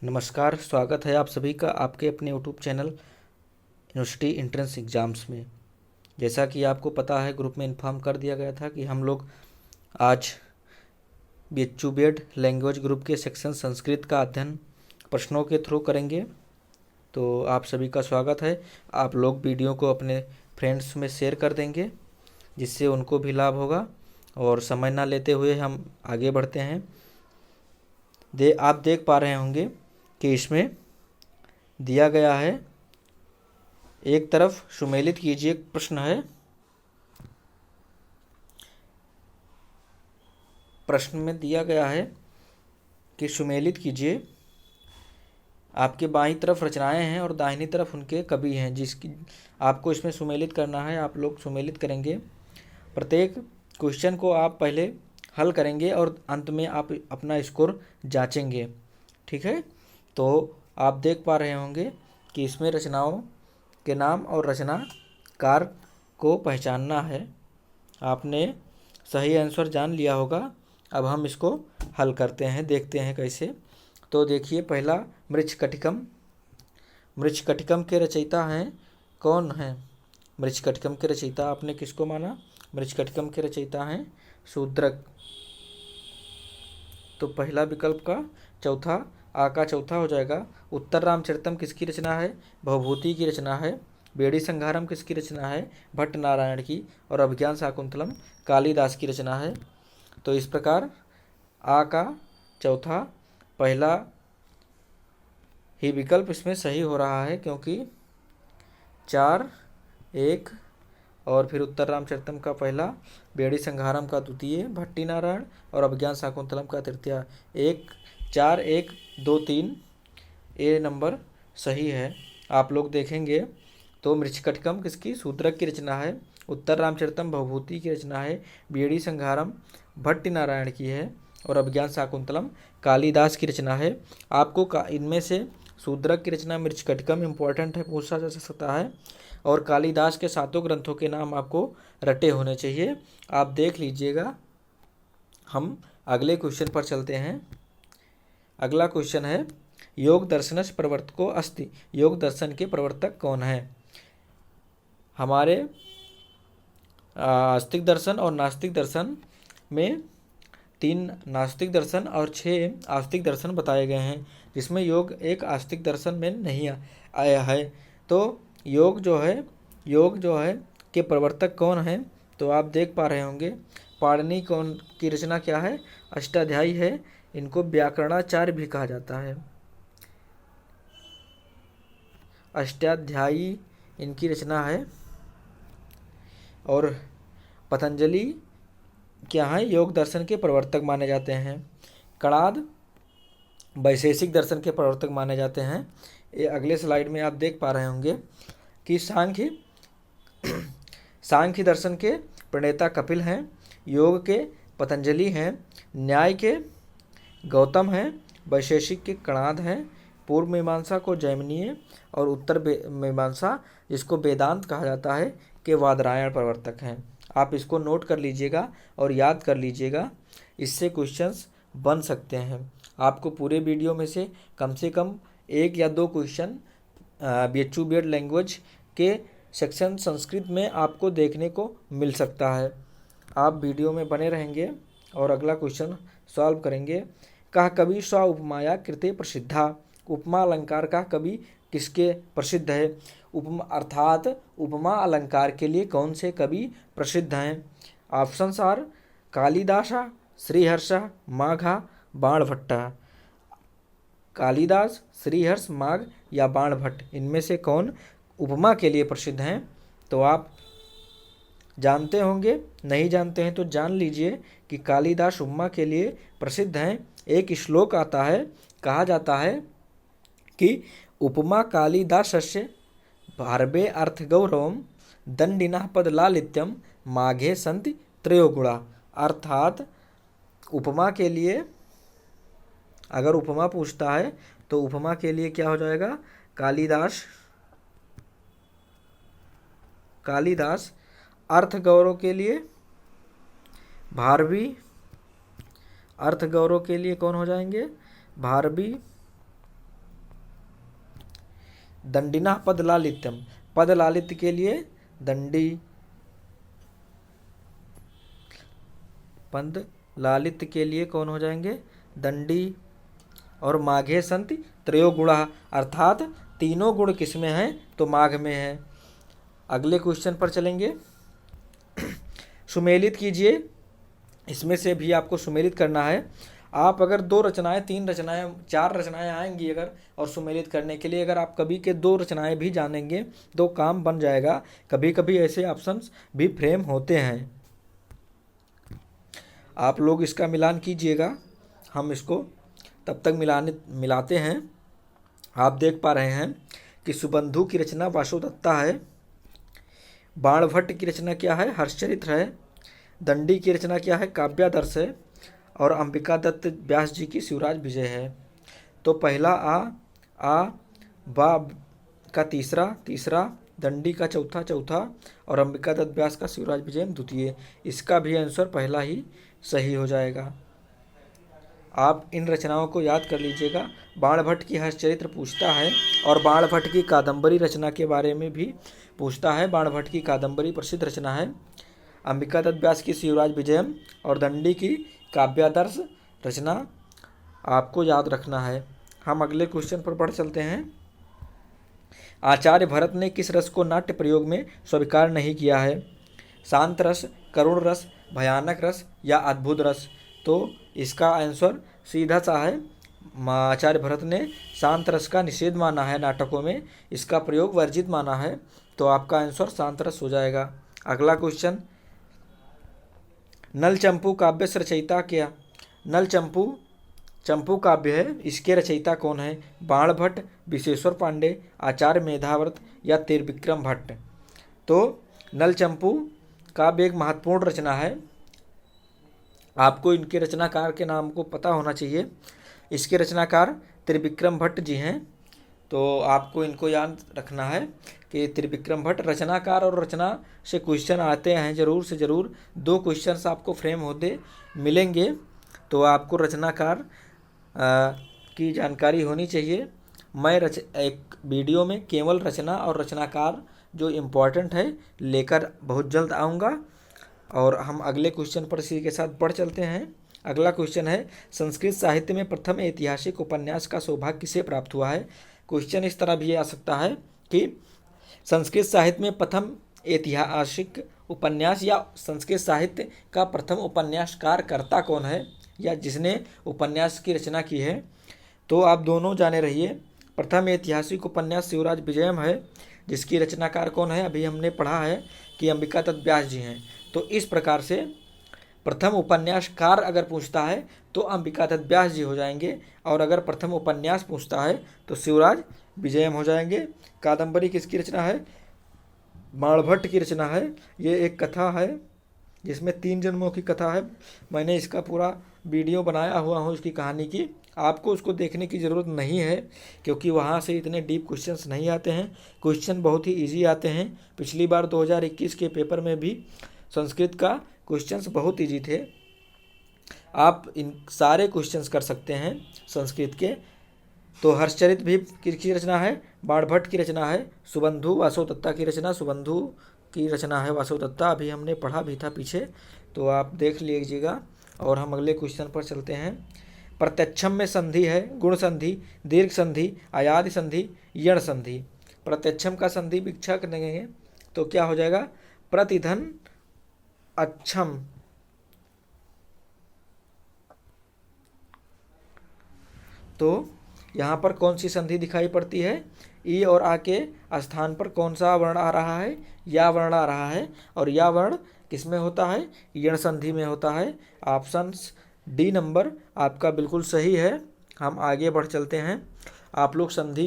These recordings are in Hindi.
नमस्कार, स्वागत है आप सभी का आपके अपने YouTube channel university entrance exams में। जैसा कि आपको पता है, ग्रुप में इन्फॉर्म कर दिया गया था कि हम लोग आज BHU B.Ed लैंग्वेज ग्रुप के सेक्शन संस्कृत का अध्ययन प्रश्नों के थ्रू करेंगे। तो आप सभी का स्वागत है। आप लोग वीडियो को अपने फ्रेंड्स में शेयर कर देंगे, जिससे उनको भी लाभ होगा। और समय ना लेते हुए हम आगे बढ़ते हैं। आप देख पा रहे होंगे कि इसमें दिया गया है, एक तरफ सुमेलित कीजिए प्रश्न है। प्रश्न में दिया गया है कि सुमेलित कीजिए। आपके बाईं तरफ रचनाएं हैं और दाहिनी तरफ उनके कवि हैं, जिसकी आपको इसमें सुमेलित करना है। आप लोग सुमेलित करेंगे। प्रत्येक क्वेश्चन को आप पहले हल करेंगे और अंत में आप अपना स्कोर जांचेंगे। ठीक है, तो आप देख पा रहे होंगे कि इसमें रचनाओं के नाम और रचनाकार को पहचानना है। आपने सही आंसर जान लिया होगा। अब हम इसको हल करते हैं, देखते हैं कैसे। तो देखिए, पहला मृच्छकटिकम। मृच्छकटिकम के रचयिता हैं कौन हैं? मृच्छकटिकम के रचयिता आपने किसको माना? मृच्छकटिकम के रचयिता हैं शूद्रक। तो पहला विकल्प का चौथा, आ का चौथा हो जाएगा। उत्तर रामचरितम किसकी रचना है? भवभूति की रचना है। बेड़ी संहारम किसकी रचना है? भट्ट नारायण की। और अभिज्ञान शाकुंतलम कालिदास की रचना है। तो इस प्रकार आ का चौथा पहला ही विकल्प इसमें सही हो रहा है, क्योंकि 4, 1 और फिर उत्तर रामचरितम का पहला, बेड़ी संहारम का द्वितीय, भट्टी नारायण और अभिज्ञान शाकुंतलम का तृतीय। 1, 4, 1, 2, 3 ए नंबर सही है। आप लोग देखेंगे तो मृच्छकटिकम किसकी? शूद्रक की रचना है। उत्तर रामचरितम भवभूति की रचना है। बेड़ी संहारम भट्टी नारायण की है। और अभिज्ञान शाकुंतलम कालिदास की रचना है। आपको इनमें से शूद्रक की रचना मृच्छकटिकम इम्पोर्टेंट है, पूछा जा सकता है। और कालिदास के 7 ग्रंथों के नाम आपको रटे होने चाहिए। आप देख लीजिएगा। हम अगले क्वेश्चन पर चलते हैं। अगला क्वेश्चन है, योग दर्शनस्य प्रवर्तको अस्ति। योग दर्शन के प्रवर्तक कौन है? हमारे आस्तिक दर्शन और नास्तिक दर्शन में 3 नास्तिक दर्शन और 6 आस्तिक दर्शन बताए गए हैं, जिसमें योग एक आस्तिक दर्शन में नहीं आया है। तो योग जो है के प्रवर्तक कौन है? तो आप देख पा रहे होंगे, पाणिनि कौन की रचना क्या है? अष्टाध्यायी है। इनको व्याकरणाचार्य भी कहा जाता है। अष्टाध्यायी इनकी रचना है। और पतंजलि क्या है? योग दर्शन के प्रवर्तक माने जाते हैं। कणाद वैशेषिक दर्शन के प्रवर्तक माने जाते हैं। ये अगले स्लाइड में आप देख पा रहे होंगे कि सांख्य दर्शन के प्रणेता कपिल हैं। योग के पतंजलि हैं। न्याय के गौतम हैं। वैशेषिक के कणाद हैं। पूर्व मीमांसा को जैमिनीय और उत्तर मीमांसा, जिसको वेदांत कहा जाता है, के वादरायण प्रवर्तक हैं। आप इसको नोट कर लीजिएगा और याद कर लीजिएगा। इससे क्वेश्चंस बन सकते हैं। आपको पूरे वीडियो में से कम 1 या 2 क्वेश्चन BHU B.Ed लैंग्वेज के सेक्शन संस्कृत में आपको देखने को मिल सकता है। आप वीडियो में बने रहेंगे और अगला क्वेश्चन सॉल्व करेंगे। कह कवि स्व उपमाया कृते प्रसिद्धा। उपमा अलंकार का कवि किसके प्रसिद्ध है? उपमा अर्थात उपमा अलंकार के लिए कौन से कवि प्रसिद्ध हैं? Options are Kalidasa, Shriharsha, Magha, Banabhatta. कालिदास, श्रीहर्ष, माघ या बाणभट्ट, इनमें से कौन उपमा के लिए प्रसिद्ध हैं? तो आप जानते होंगे, नहीं जानते हैं तो जान लीजिए कि कालिदास उपमा के लिए प्रसिद्ध हैं। एक श्लोक आता है, कहा जाता है कि उपमा कालिदासस्य भारवे अर्थगौरवम दंडिनः पदलालित्यम माघे संति त्रयोगुणा। अर्थात उपमा के लिए, अगर उपमा पूछता है तो उपमा के लिए क्या हो जाएगा? कालिदास। अर्थ गौरव के लिए भारवी। अर्थ गौरव के लिए कौन हो जाएंगे? भारवी दंडिना पद लालित्यम, पद लालित्य के लिए दंडी, पद लालित्य के लिए कौन हो जाएंगे, दंडी। और माघे संति त्रयो गुणा, अर्थात तीनों गुण किसमें हैं, तो माघ में है। अगले क्वेश्चन पर चलेंगे। सुमेलित कीजिए, इसमें से भी आपको सुमेलित करना है। आप अगर 2 रचनाएं, 3 रचनाएं, 4 रचनाएं आएंगी अगर, और सुमेलित करने के लिए अगर आप कभी के 2 रचनाएं भी जानेंगे तो काम बन जाएगा। कभी कभी ऐसे ऑप्शंस भी फ्रेम होते हैं, आप लोग इसका मिलान कीजिएगा। हम इसको तब तक मिलाते हैं। आप देख पा रहे हैं कि सुबंधु की रचना वासुदत्ता है, बाणभट्ट की रचना क्या है, हर्षचरित्र है, दंडी की रचना क्या है, काव्यादर्श है, और अंबिका दत्त व्यास जी की शिवराज विजय है। तो पहला आ बा का तीसरा, दंडी का चौथा, और अंबिका दत्त व्यास का शिवराज विजय द्वितीय। इसका भी आंसर पहला ही सही हो जाएगा। आप इन रचनाओं को याद कर लीजिएगा। बाणभट्ट की हर्षचरित्र पूछता है, और बाणभट्ट की कादंबरी रचना के बारे में भी पूछता है। बाणभट्ट की कादंबरी प्रसिद्ध रचना है। अंबिका दत्त व्यास की शिवराज विजयम और दंडी की काव्यादर्श रचना आपको याद रखना है। हम अगले क्वेश्चन पर बढ़ चलते हैं। आचार्य भरत ने किस रस को नाट्य प्रयोग में स्वीकार नहीं किया है, शांत रस, करुण रस, भयानक रस या अद्भुत रस। तो इसका आंसर सीधा सा है, आचार्य भरत ने शांत रस का निषेध माना है नाटकों में, इसका प्रयोग वर्जित माना है। तो आपका आंसर शांत रस हो जाएगा। अगला क्वेश्चन, नल चंपू काव्य से रचयिता क्या, नल चंपू काव्य है, इसके रचयिता कौन है, बाणभट्ट, विश्वेश्वर पांडे, आचार्य मेधाव्रत या त्रिविक्रम भट्ट। तो नल चंपू काव्य एक महत्वपूर्ण रचना है, आपको इनके रचनाकार के नाम को पता होना चाहिए। इसके रचनाकार त्रिविक्रम भट्ट जी हैं, तो आपको इनको याद रखना है कि त्रिविक्रम भट्ट रचनाकार और रचना से क्वेश्चन आते हैं ज़रूर से ज़रूर। 2 क्वेश्चंस आपको फ्रेम होते मिलेंगे, तो आपको रचनाकार की जानकारी होनी चाहिए। मैं एक वीडियो में केवल रचना और रचनाकार जो इम्पोर्टेंट है लेकर बहुत जल्द आऊँगा। और हम अगले क्वेश्चन पर इसी के साथ बढ़ चलते हैं। अगला क्वेश्चन है, संस्कृत साहित्य में प्रथम ऐतिहासिक उपन्यास का सौभाग्य किसे प्राप्त हुआ है। क्वेश्चन इस तरह भी आ सकता है कि संस्कृत साहित्य में प्रथम ऐतिहासिक उपन्यास या संस्कृत साहित्य का प्रथम उपन्यासकार कर्ता कौन है, या जिसने उपन्यास की रचना की है। तो आप दोनों जाने रहिए। प्रथम ऐतिहासिक उपन्यास शिवराज विजयम है, जिसकी रचनाकार कौन है, अभी हमने पढ़ा है कि अंबिका दत्त व्यास जी हैं। तो इस प्रकार से प्रथम उपन्यासकार अगर पूछता है तो अंबिका दत्त व्यास जी हो जाएंगे, और अगर प्रथम उपन्यास पूछता है तो शिवराज विजयम हो जाएंगे। कादंबरी किसकी रचना है, बाणभट्ट की रचना है। ये एक कथा है जिसमें 3 जन्मों की कथा है। मैंने इसका पूरा वीडियो बनाया हुआ हूँ इसकी कहानी की, आपको उसको देखने की ज़रूरत नहीं है क्योंकि वहाँ से इतने डीप क्वेश्चंस नहीं आते हैं। क्वेश्चन बहुत ही इजी आते हैं। पिछली बार 2021 के पेपर में भी संस्कृत का क्वेश्चंस बहुत इजी थे। आप इन सारे क्वेश्चंस कर सकते हैं संस्कृत के। तो हर्षचरित्र भी किसकी रचना है, बाणभट्ट की रचना है। सुबंधु वासुदत्ता की रचना, सुबंधु की रचना है वासुदत्ता, अभी हमने पढ़ा भी था पीछे, तो आप देख लीजिएगा। और हम अगले क्वेश्चन पर चलते हैं। प्रत्यक्षम में संधि है, गुण संधि, दीर्घ संधि, अयादि संधि, यण संधि। प्रत्यक्षम का संधि भिक्षा करेंगे तो क्या हो जाएगा, प्रतिधन अच्छम। तो यहाँ पर कौन सी संधि दिखाई पड़ती है, ई और आ के स्थान पर कौन सा वर्ण आ रहा है, या वर्ण आ रहा है। और या वर्ण किस में होता है, यण संधि में होता है। ऑप्शन डी नंबर आपका बिल्कुल सही है। हम आगे बढ़ चलते हैं। आप लोग संधि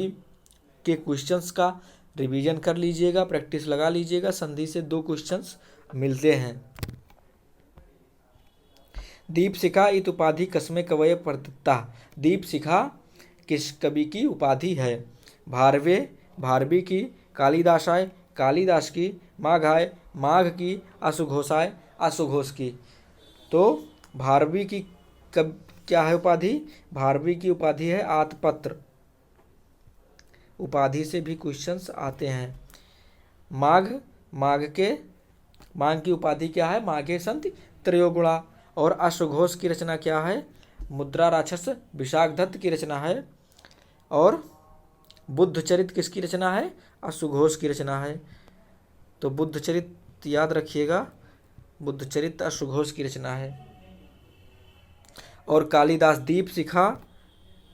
के क्वेश्चंस का रिवीजन कर लीजिएगा, प्रैक्टिस लगा लीजिएगा। संधि से 2 क्वेश्चंस मिलते हैं। दीपशिखा इत उपाधि कस्मे कवये प्रदत्ता। दीपशिखा किस कवि की उपाधि है, भारवे भारवी की, कालिदासाय कालिदास की, माघाय माघ की, असुघोषाय असुघोष की। तो भारवी की कब क्या है उपाधि, भारवी की उपाधि है आतपत्र। उपाधि से भी क्वेश्चंस आते हैं। माघ, माघ की उपाधि क्या है? माघे संत त्रयोगुणा। और अश्वघोष की रचना क्या है? मुद्रा राक्षस विशाखदत्त की रचना है। और बुद्धचरित किसकी रचना है? अश्वघोष की रचना है। तो बुद्धचरित याद रखिएगा, बुद्धचरित अश्वघोष की रचना है। और कालिदास दीप शिखा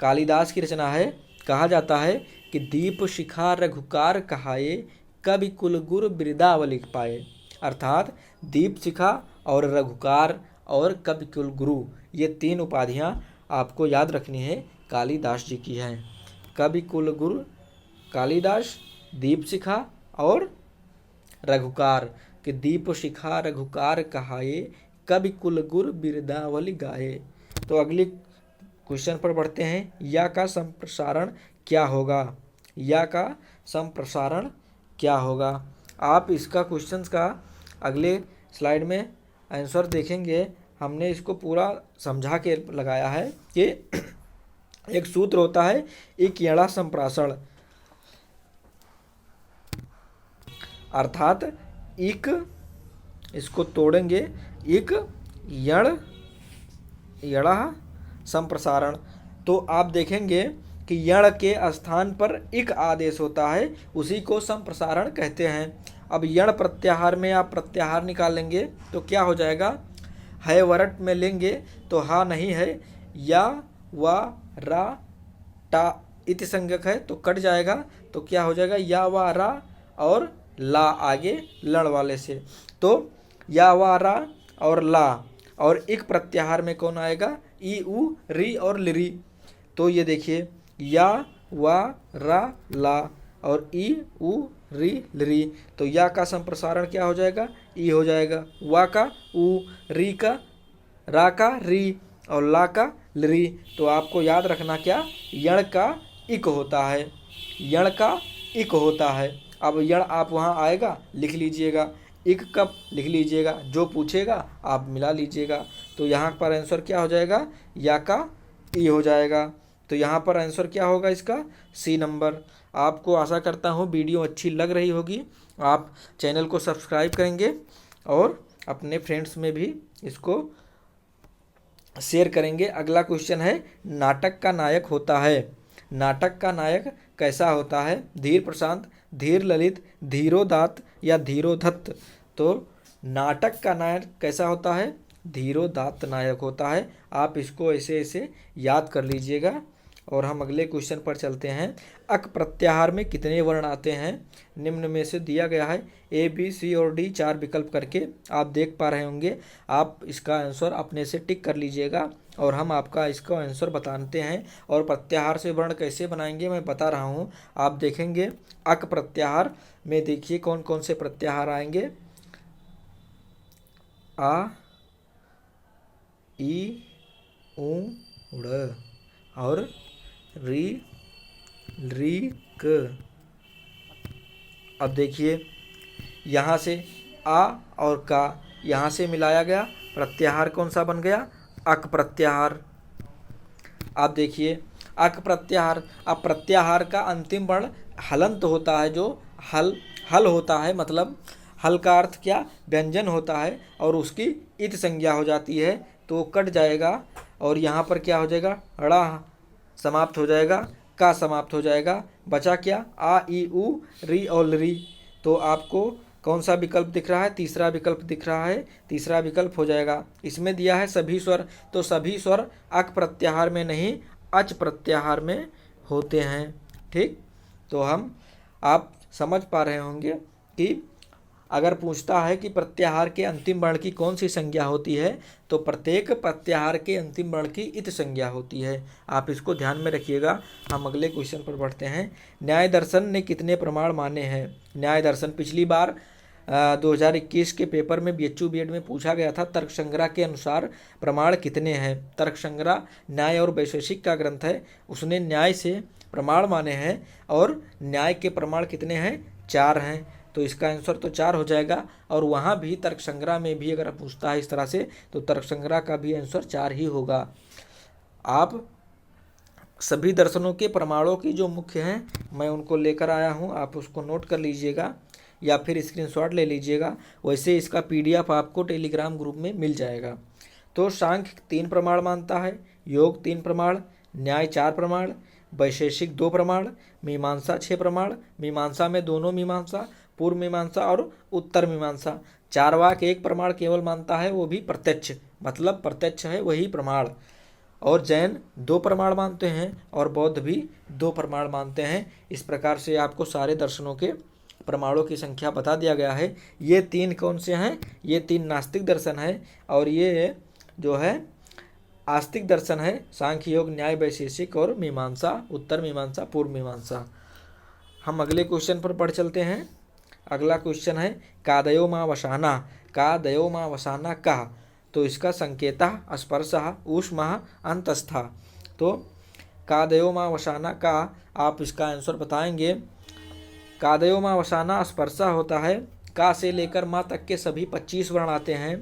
कालिदास की रचना है। कहा जाता है कि दीप शिखा रघुकार कहाए, कवि कुल गुर बिरदावली पाए। अर्थात दीप शिखा और रघुकार और कवि कुल गुरु, ये 3 उपाधियाँ आपको याद रखनी है, कालिदास जी की हैं। कवि कुल गुरु कालिदास, दीप शिखा और रघुकार कि दीप शिखा रघुकार कहाए, कवि कुल गुर बिरदावली गाए। तो अगली क्वेश्चन पर बढ़ते हैं। या का संप्रसारण क्या होगा? या का संप्रसारण क्या होगा? आप इसका क्वेश्चंस का अगले स्लाइड में आंसर देखेंगे। हमने इसको पूरा समझा के लगाया है कि एक सूत्र होता है एक यड़ा संप्रासण, अर्थात एक, इसको तोड़ेंगे, एक यड़ा संप्रसारण। तो आप देखेंगे कि यण के स्थान पर एक आदेश होता है, उसी को संप्रसारण कहते हैं। अब यण प्रत्याहार में आप प्रत्याहार निकालेंगे तो क्या हो जाएगा? है वरट में लेंगे तो हा नहीं है, या वा रा टा इति संज्ञक है तो कट जाएगा। तो क्या हो जाएगा? या वा रा और ला आगे लड़ वाले से, तो या वा रा और ला। और एक प्रत्याहार में कौन आएगा? ई उ री और लिरी। तो ये देखिए, या वा रा ला और ई उ री लिरी। तो या का संप्रसारण क्या हो जाएगा? ई हो जाएगा। वा का उ, री का रा का री और ला का लिरी। तो आपको याद रखना क्या? यण का इक होता है, यण का इक होता है। अब यण आप वहाँ आएगा लिख लीजिएगा, इक कब लिख लीजिएगा, जो पूछेगा आप मिला लीजिएगा। तो यहाँ पर आंसर क्या हो जाएगा? या का ई हो जाएगा। तो यहाँ पर आंसर क्या होगा इसका? C number. आपको आशा करता हूँ वीडियो अच्छी लग रही होगी। आप चैनल को सब्सक्राइब करेंगे और अपने फ्रेंड्स में भी इसको शेयर करेंगे। अगला क्वेश्चन है, नाटक का नायक होता है। नाटक का नायक कैसा होता है? धीर प्रशांत, धीर ललित, धीरोदात्त या धीरोधत्त। तो नाटक का नायक कैसा होता है? धीरोदात्त नायक होता है। आप इसको ऐसे ऐसे याद कर लीजिएगा। और हम अगले क्वेश्चन पर चलते हैं। अक प्रत्याहार में कितने वर्ण आते हैं? निम्न में से दिया गया है ए बी सी और डी 4 विकल्प करके आप देख पा रहे होंगे। आप इसका आंसर अपने से टिक कर लीजिएगा और हम आपका इसका आंसर बताते हैं। और प्रत्याहार से वर्ण कैसे बनाएंगे मैं बता रहा हूँ। आप देखेंगे अक प्रत्याहार में देखिए कौन कौन से प्रत्याहार आएंगे। आ, ई, ऊ, ड़ और री, री, क। अब देखिए यहाँ से आ और का यहाँ से मिलाया गया, प्रत्याहार कौन सा बन गया? अक प्रत्याहार। आप देखिए अक प्रत्याहार। अब प्रत्याहार का अंतिम वर्ण हलंत होता है, जो हल होता है, मतलब हल का अर्थ क्या? व्यंजन होता है और उसकी इत संज्ञा हो जाती है तो कट जाएगा। और यहाँ पर क्या हो जाएगा? ड़ा समाप्त हो जाएगा, का समाप्त हो जाएगा। बचा क्या? आ, ई, उ, री और री। तो आपको कौन सा विकल्प दिख रहा है? तीसरा विकल्प दिख रहा है। तीसरा विकल्प हो जाएगा। इसमें दिया है सभी स्वर, तो सभी स्वर अक प्रत्याहार में नहीं अच प्रत्याहार में होते हैं। ठीक, तो आप समझ पा रहे होंगे कि अगर पूछता है कि प्रत्याहार के अंतिम वर्ण की कौन सी संज्ञा होती है तो प्रत्येक प्रत्याहार के अंतिम वर्ण की इत संज्ञा होती है। आप इसको ध्यान में रखिएगा। हम अगले क्वेश्चन पर बढ़ते हैं। न्याय दर्शन ने कितने प्रमाण माने हैं? न्याय दर्शन पिछली बार 2021 के पेपर में बीएचयू बीएड में पूछा गया था। तर्क संग्रह के अनुसार प्रमाण कितने हैं? तर्क संग्रह न्याय और वैशेषिक का ग्रंथ है, उसने न्याय से प्रमाण माने हैं और न्याय के प्रमाण कितने हैं? 4 हैं। तो इसका आंसर तो 4 हो जाएगा। और वहाँ भी तर्क संग्रह में भी अगर पूछता है इस तरह से तो तर्क संग्रह का भी आंसर 4 ही होगा। आप सभी दर्शनों के प्रमाणों की जो मुख्य हैं मैं उनको लेकर आया हूँ, आप उसको नोट कर लीजिएगा या फिर स्क्रीनशॉट ले लीजिएगा। वैसे इसका PDF आपको टेलीग्राम ग्रुप में मिल जाएगा। तो सांख्य 3 प्रमाण मानता है, योग 3 प्रमाण, न्याय 4 प्रमाण, वैशेषिक 2 प्रमाण, मीमांसा 6 प्रमाण, मीमांसा में दोनों मीमांसा, पूर्व मीमांसा और उत्तर मीमांसा। चार्वाक 1 प्रमाण केवल मानता है, वो भी प्रत्यक्ष, मतलब प्रत्यक्ष है वही प्रमाण। और जैन 2 प्रमाण मानते हैं और बौद्ध भी 2 प्रमाण मानते हैं। इस प्रकार से आपको सारे दर्शनों के प्रमाणों की संख्या बता दिया गया है। ये 3 कौन से हैं? ये 3 नास्तिक दर्शन है और ये जो है आस्तिक दर्शन है, सांख्य, योग, न्याय, वैशेषिक और मीमांसा, उत्तर मीमांसा, पूर्व मीमांसा। हम अगले क्वेश्चन पर बढ़ चलते हैं। अगला क्वेश्चन है कादयो माँ वसाना। कादयो माँ वसाना का, तो इसका संकेतः स्पर्शः ऊष्मः अंतस्थः। तो कादयो माँ वसाना का आप इसका आंसर बताएंगे। कादयो माँ वसाना स्पर्शा होता है। का से लेकर माँ तक के सभी 25 वर्ण आते हैं।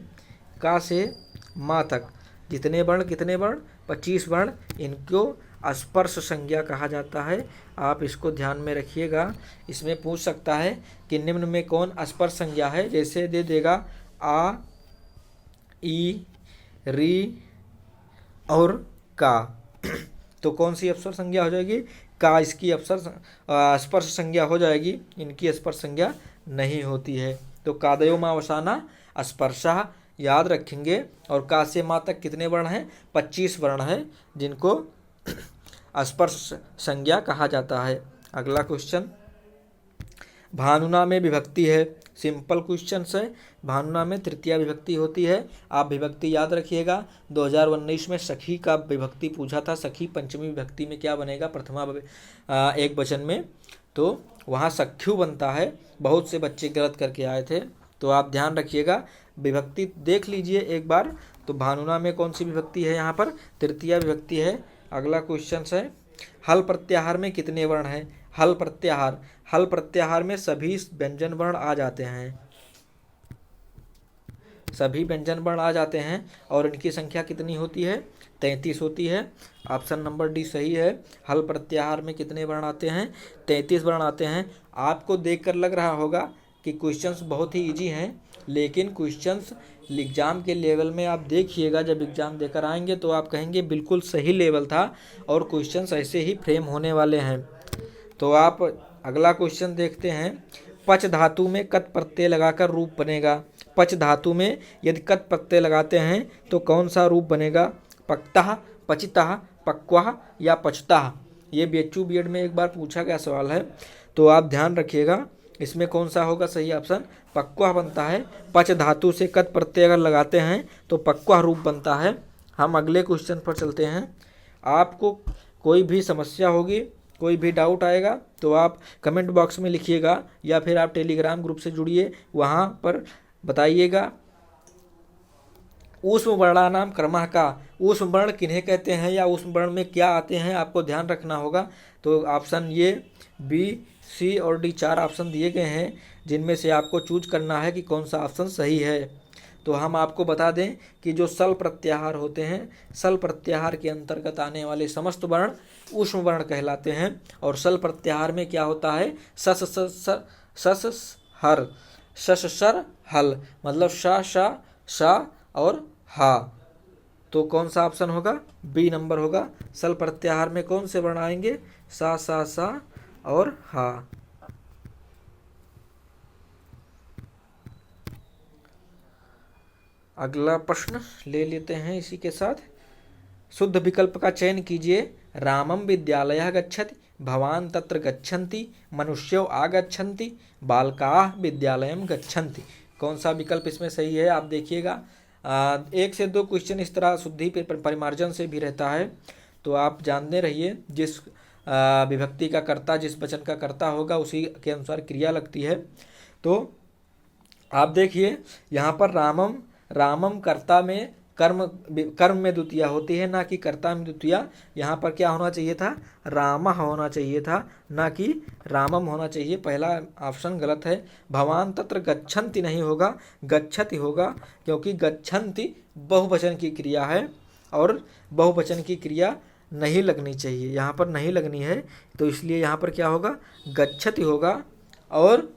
का से माँ तक कितने वर्ण? 25 वर्ण। इनको स्पर्श संज्ञा कहा जाता है। आप इसको ध्यान में रखिएगा। इसमें पूछ सकता है कि निम्न में कौन स्पर्श संज्ञा है, जैसे दे देगा आ, ई, री और का, तो कौन सी अपसर संज्ञा हो जाएगी? का इसकी स्पर्श संज्ञा हो जाएगी, इनकी स्पर्श संज्ञा नहीं होती है। तो कादयो माँ वसाना स्पर्शः याद रखेंगे। और का से माँ तक कितने वर्ण हैं? 25 वर्ण हैं, जिनको स्पर्श संज्ञा कहा जाता है। अगला क्वेश्चन, भानुना में विभक्ति है। सिंपल क्वेश्चन है। भानुना में तृतीया विभक्ति होती है। आप विभक्ति याद रखिएगा। 2019 में सखी का विभक्ति पूछा था। सखी पंचमी विभक्ति में क्या बनेगा? प्रथमा एक वचन में, तो वहाँ सख्यु बनता है। बहुत से बच्चे गलत करके आए थे, तो आप ध्यान रखिएगा। विभक्ति देख लीजिए एक बार। तो भानुना में कौन सी विभक्ति है? यहाँ पर तृतीया विभक्ति है। अगला क्वेश्चन है हल प्रत्याहार में कितने वर्ण हैं? हल प्रत्याहार, हल प्रत्याहार में सभी व्यंजन वर्ण आ जाते हैं। सभी व्यंजन वर्ण आ जाते हैं और इनकी संख्या कितनी होती है? 33 होती है। ऑप्शन नंबर डी सही है। हल प्रत्याहार में कितने वर्ण आते हैं? 33 वर्ण आते हैं। आपको देखकर लग रहा होगा कि क्वेश्चंस बहुत ही इजी हैं, लेकिन क्वेश्चंस एग्ज़ाम के लेवल में आप देखिएगा। जब एग्ज़ाम देकर आएंगे तो आप कहेंगे बिल्कुल सही लेवल था और क्वेश्चंस ऐसे ही फ्रेम होने वाले हैं। तो आप अगला क्वेश्चन देखते हैं। पच धातु में कत प्रत्यय लगाकर रूप बनेगा। पच धातु में यदि कत प्रत्यय लगाते हैं तो कौन सा रूप बनेगा? पक्तः, पचितः, पक्वः या पचतः। ये BHU B.Ed में एक बार पूछा गया सवाल है, तो आप ध्यान रखिएगा। इसमें कौन सा होगा सही ऑप्शन? पक्वः बनता है। पच धातु से कत प्रत्यय अगर लगाते हैं तो पक्वः रूप बनता है। हम अगले क्वेश्चन पर चलते हैं। आपको कोई भी समस्या होगी, कोई भी डाउट आएगा तो आप कमेंट बॉक्स में लिखिएगा या फिर आप टेलीग्राम ग्रुप से जुड़िए, वहाँ पर बताइएगा। ऊष्म वर्णानाम क्रमः का, ऊष्म वर्ण किन्हें कहते हैं या ऊष्म वर्ण में क्या आते हैं, आपको ध्यान रखना होगा। तो ऑप्शन ये B, C और D 4 ऑप्शन दिए गए हैं, जिनमें से आपको चूज करना है कि कौन सा ऑप्शन सही है। तो हम आपको बता दें कि जो सल प्रत्याहार होते हैं, सल प्रत्याहार के अंतर्गत आने वाले समस्त वर्ण ऊष्म वर्ण कहलाते हैं। और सल प्रत्याहार में क्या होता है? सस हर, शश सर हल, मतलब श और हा। तो कौन सा ऑप्शन होगा? B नंबर होगा। सल प्रत्याहार में कौन से वर्ण आएंगे? सा और हा। अगला प्रश्न ले लेते हैं इसी के साथ। शुद्ध विकल्प का चयन कीजिए। रामम विद्यालयः गच्छति, भवान तत्र गच्छन्ति, मनुष्यो आगच्छन्ति, बालकाः विद्यालयं गच्छन्ति। कौन सा विकल्प इसमें सही है? आप देखिएगा। 1 से 2 क्वेश्चन इस तरह शुद्धि परिमार्जन से भी रहता है, तो आप जानते रहिए। जिस विभक्ति का कर्ता, जिस वचन का कर्ता होगा, उसी के अनुसार क्रिया लगती है। तो आप देखिए यहाँ पर रामम कर्ता में कर्म में द्वितीया होती है, ना कि कर्ता में द्वितीया। यहाँ पर क्या होना चाहिए था? रामः होना चाहिए था, ना कि रामम होना चाहिए। पहला ऑप्शन गलत है। भवान तत्र गच्छन्ति नहीं होगा, गच्छति होगा, क्योंकि गच्छन्ति बहुवचन की क्रिया है और बहुवचन की क्रिया नहीं लगनी चाहिए, यहाँ पर नहीं लगनी है, तो इसलिए यहाँ पर क्या होगा, गच्छति होगा। और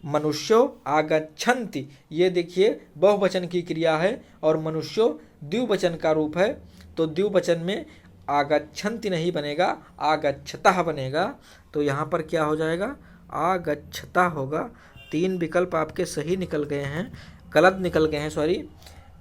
मनुष्यो आगच्छन्ति, ये देखिए बहुवचन की क्रिया है और मनुष्यो द्विवचन का रूप है, तो द्विवचन में आगच्छन्ति नहीं बनेगा, आगच्छतः बनेगा। तो यहाँ पर क्या हो जाएगा, आगच्छता होगा। 3 विकल्प आपके सही निकल गए हैं, गलत निकल गए हैं सॉरी।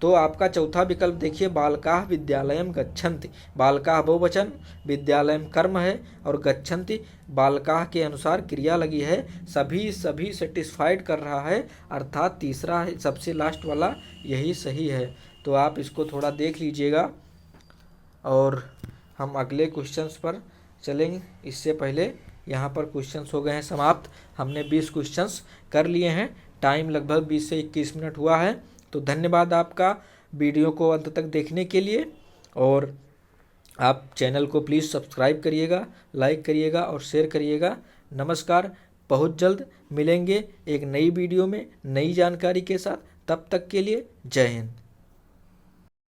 तो आपका चौथा विकल्प देखिए, बालकाः विद्यालयं गच्छन्ति। बालकाः बहुवचन, विद्यालयम कर्म है और गच्छन्ति बालकाः के अनुसार क्रिया लगी है, सभी सेटिस्फाइड कर रहा है, अर्थात तीसरा सबसे लास्ट वाला यही सही है। तो आप इसको थोड़ा देख लीजिएगा और हम अगले क्वेश्चंस पर चलेंगे। इससे पहले यहाँ पर क्वेश्चंस हो गए हैं समाप्त। हमने 20 क्वेश्चंस कर लिए हैं, टाइम लगभग 20 से 21 मिनट हुआ है। तो धन्यवाद आपका वीडियो को अंत तक देखने के लिए, और आप चैनल को प्लीज़ सब्सक्राइब करिएगा, लाइक करिएगा और शेयर करिएगा। नमस्कार, बहुत जल्द मिलेंगे एक नई वीडियो में नई जानकारी के साथ। तब तक के लिए जय हिंद।